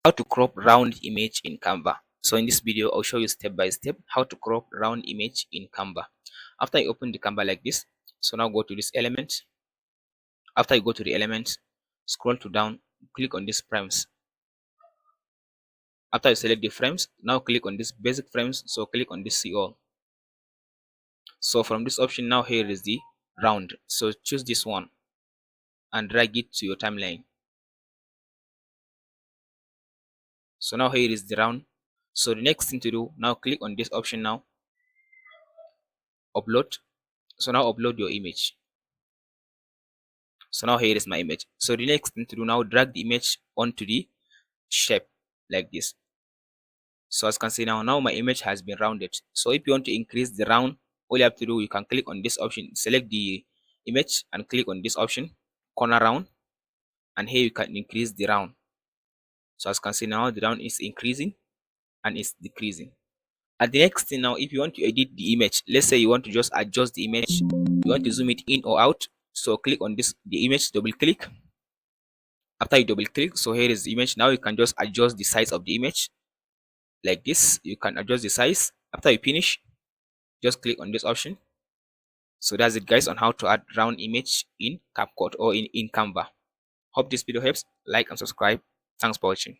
How to crop round image in Canva. So in this video, I'll show you step by step how to crop round image in Canva. After you open the Canva like this, so now go to this element. After you go to the element, scroll to down, click on these frames. After you select the frames, now click on this basic frames. So click on this see all. So from this option, now here is the round. So choose this one and drag it to your timeline. So now here is the round. So the next thing to do, now click on this option now, upload. So now upload your image. So now here is my image. So the next thing to do, now drag the image onto the shape like this. So as you can see now my image has been rounded. So if you want to increase the round, all you have to do, you can click on this option, select the image and click on this option, corner round, and here you can increase the round. So as you can see now, the round is increasing and it's decreasing. And the next thing now, if you want to edit the image, let's say you want to just adjust the image, you want to zoom it in or out, so click on this, the image, double click. After you double click, so here is the image. Now you can just adjust the size of the image like this. You can adjust the size. After you finish, just click on this option. So that's it guys, on how to add round image in CapCut or in Canva. Hope this video helps. Like and subscribe. Thanks for watching.